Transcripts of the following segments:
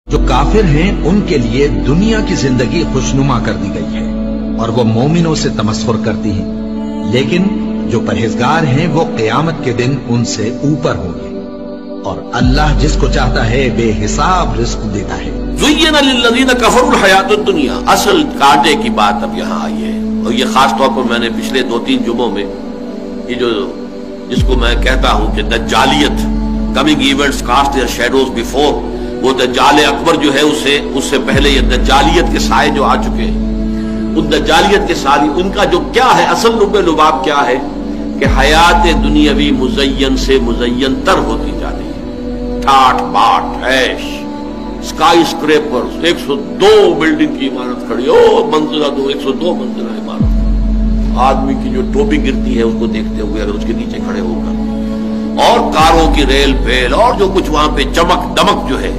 جو کافر ہیں ان کے لیے دنیا کی زندگی خوشنما کر دی گئی ہے اور وہ مومنوں سے تمسخر کرتی ہیں، لیکن جو پرہیزگار ہیں وہ قیامت کے دن ان سے اوپر ہوں گے، اور اللہ جس کو چاہتا ہے بے حساب رزق دیتا ہے۔ زُيِّنَ لِلَّذِينَ كَفَرُوا الْحَيَاةُ الدُّنْيَا، اصل کانٹے کی بات اب یہاں آئی ہے، اور یہ خاص طور پر میں نے پچھلے 2-3 جمعوں میں یہ جس کو میں کہتا ہوں کہ دجالیت، coming events cast their shadows before, وہ دجال اکبر جو ہے اس سے پہلے یہ دجالیت کے سائے جو آ چکے ہیں، ان دجالیت کے سائے ان کا جو کیا ہے اصل لب لباب کیا ہے کہ حیات دنیاوی مزین سے مزین تر ہوتی جا رہی ہے، ٹھاٹ باٹ عیش، اسکائی اسکریپر، 102 بلڈنگ کی عمارت کھڑی ہو، منزلہ 102 منزلہ عمارت، آدمی کی جو ٹوپی گرتی ہے اس کو دیکھتے ہوئے اگر اس کے نیچے کھڑے ہو کر، اور کاروں کی ریل پھیل، اور جو کچھ وہاں پہ چمک دمک جو ہے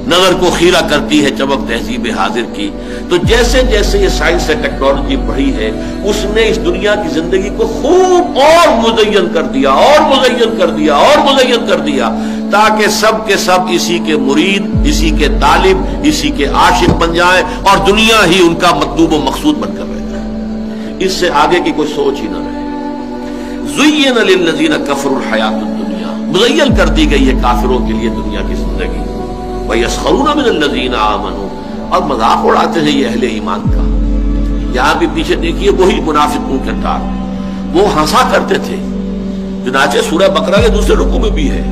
نظر کو خیرہ کرتی ہے، چمک تہذیب حاضر کی۔ تو جیسے جیسے یہ سائنس سے ٹیکنالوجی بڑھی ہے، اس نے اس دنیا کی زندگی کو خوب اور مزین کر دیا، اور مزین کر دیا، اور مزین کر دیا، تاکہ سب کے سب اسی کے مرید، اسی کے طالب، اسی کے عاشق بن جائیں، اور دنیا ہی ان کا مطلوب و مقصود بن کر رہ جائے، اس سے آگے کی کوئی سوچ ہی نہ رہے۔ زُيِّنَ لِلَّذِينَ كَفَرُوا الْحَيَاةُ الدُّنْيَا، مزین کر دی گئی ہے کافروں کے لیے دنیا کی زندگی، وَيَسْخَرُونَ مِنَ الَّذِينَ آمَنُوا، اور مذاق اڑاتے ہیں یہ اہل ایمان کا۔ یہاں بھی پیچھے دیکھیے وہی منافقوں کے کردار، وہ ہنسا کرتے تھے، چنانچہ سورہ بقرہ کے دوسرے رکوع میں بھی ہے،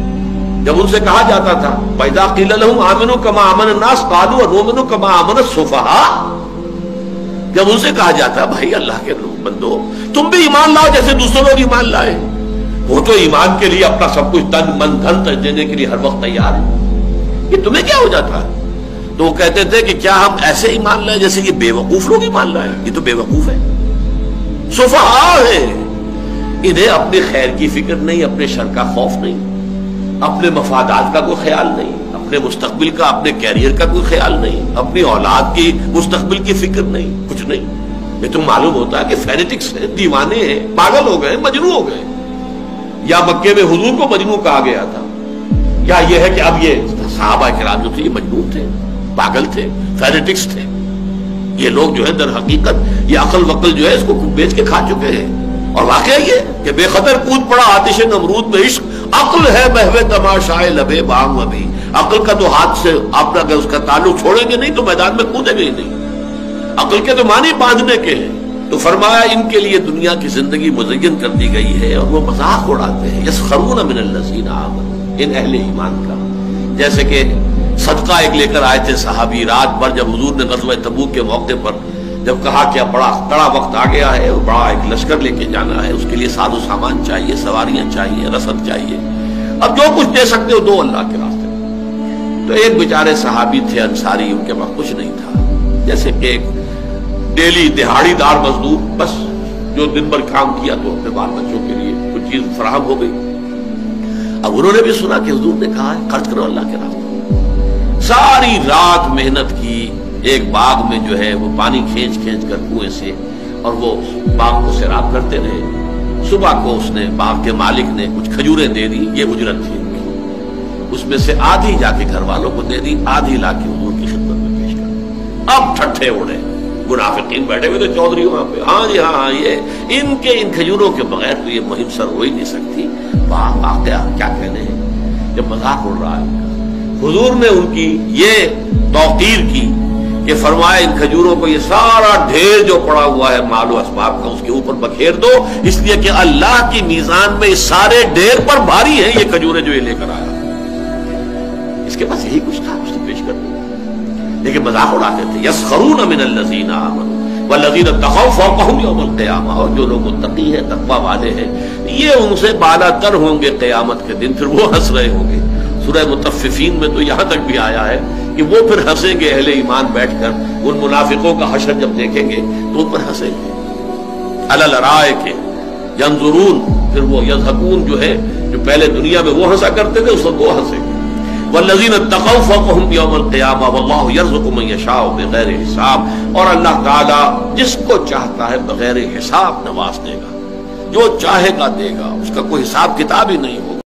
جب ان سے کہا جاتا تھا وَإِذَا قِيلَ لَهُمْ آمِنُوا كَمَا آمَنَ النَّاسُ قَالُوا أَنُؤْمِنُ كَمَا آمَنَ السُّفَهَاءُ، جب ان سے کہا جاتا بھائی اللہ کے بندو تم بھی ایمان لاؤ جیسے دوسرے لوگ ایمان لائے، وہ تو ایمان کے لیے اپنا سب کچھ تن من دھن دینے کے لیے ہر وقت تیار ہے، یہ تمہیں کیا ہو جاتا ہے؟ تو وہ کہتے تھے کہ کیا ہم ایسے ایمان لائیں جیسے یہ بے وقوف لوگ ایمان لائیں؟ یہ تو بے وقوف ہے، سفہاء ہے، انہیں اپنے خیر کی فکر نہیں، اپنے شر کا خوف نہیں، اپنے مفادات کا کوئی خیال نہیں، اپنے مستقبل کا، اپنے کیریئر کا کوئی خیال نہیں، اپنی اولاد کی مستقبل کی فکر نہیں، کچھ نہیں۔ یہ تو معلوم ہوتا ہے کہ فینیٹکس ہیں، دیوانے ہیں، پاگل ہو گئے، مجنون ہو گئے۔ یا مکے میں حضور کو مجنون کہا گیا تھا، یا یہ ہے کہ اب یہ صحابہ کرام جو تھے یہ مجنون تھے، پاگل تھے، فینیٹکس تھے، یہ لوگ جو ہے در حقیقت یہ عقل وقل جو ہے اس کو بیچ کے کھا چکے ہیں، اور واقعہ یہ کہ بے خطر کود پڑا آتش نمرود میں عشق، عقل ہے محو تماشائے لبے بام ابھی، عقل کا تو ہاتھ سے آپ اگر اس کا تعلق چھوڑیں گے نہیں تو میدان میں کودیں گے ہی نہیں، عقل کے تو معنی باندھنے کے ہیں۔ تو فرمایا ان کے لیے دنیا کی زندگی مزین کر دی گئی ہے اور وہ مذاق اڑاتے ہیں، یسخرون من الذین آمنوا، ان اہل ایمان کا، جیسے کہ صدقہ ایک لے کر آئے تھے صحابی، رات بھر جب حضور نے غزوہ تبوک کے موقع پر جب کہا کہ اب بڑا کڑا وقت آ گیا ہے اور بڑا ایک لشکر لے کے جانا ہے، اس کے لیے ساز و سامان چاہیے، سواریاں چاہیے، رسد چاہیے، اب جو کچھ دے سکتے ہو دو اللہ کے راستے میں۔ تو ایک بیچارے صحابی تھے انصاری، ان کے پاس کچھ نہیں تھا، جیسے کہ ایک ڈیلی دہاڑی دار مزدور، بس جو دن بھر کام کیا تو اپنے بال بچوں کے لیے کچھ چیز فراہم ہو گئی۔ اب انہوں نے بھی سنا کہ حضور نے کہا ہے خرچ کرو اللہ کے راستے میں، ساری رات محنت کی، ایک باغ میں جو ہے وہ پانی کھینچ کر کنویں سے، اور وہ باغ کو سیراب کرتے رہے۔ صبح کو اس نے باغ کے مالک نے کچھ کھجوریں دے دی، یہ اجرت تھی ان کی، اس میں سے آدھی جا کے گھر والوں کو دے دی، آدھی لا کے حضور کی خدمت میں پیش کر دی۔ اب ٹھٹھے اڑے، منافقین بیٹھے ہوئے تھے چودھری وہاں پہ، ہاں جی ہاں یہ ان کھجوروں کے بغیر تو یہ مہم سر ہو ہی نہیں سکتی۔ واقعہ کیا کہنے ہیں، جب مذاق اڑ رہا ہے ان کا، حضور نے ان کی یہ توقیر کی کہ فرمایا ان کھجوروں کو یہ سارا ڈھیر جو پڑا ہوا ہے مال و اسباب کا اس کے اوپر بکھیر دو، اس لیے کہ اللہ کی میزان میں اس سارے ڈھیر پر بھاری ہیں یہ کھجوریں جو یہ لے کر آیا۔ اس کے پاس یہی کچھ تھا، اس نے پیش کر دیا، لیکن مذاق اڑاتے تھے۔ یسخرون من الذین آمنوا والذین اتقوا فوقہم یوم القیامہ، اور جو لوگ متقی ہیں، تقوی والے ہیں، یہ ان سے بالا تر ہوں گے قیامت کے دن، پھر وہ ہنس رہے ہوں گے۔ سورہ مطففین میں تو یہاں تک بھی آیا ہے کہ وہ پھر ہنسیں گے، اہل ایمان بیٹھ کر ان منافقوں کا حشر جب دیکھیں گے تو ان پر ہنسیں گے۔ علی الارائک ینظرون، پھر وہ یضحکون جو ہے جو پہلے دنیا میں وہ ہنسا کرتے تھے اس وقت وہ ہنسیں گے۔ والذین اتقوا فوقہم یوم القیامہ واللہ یرزق من یشاء بغیر حساب، اور اللہ تعالی جس کو چاہتا ہے بغیر حساب نواز دے گا، جو چاہے گا دے گا، اس کا کوئی حساب کتاب ہی نہیں ہوگا۔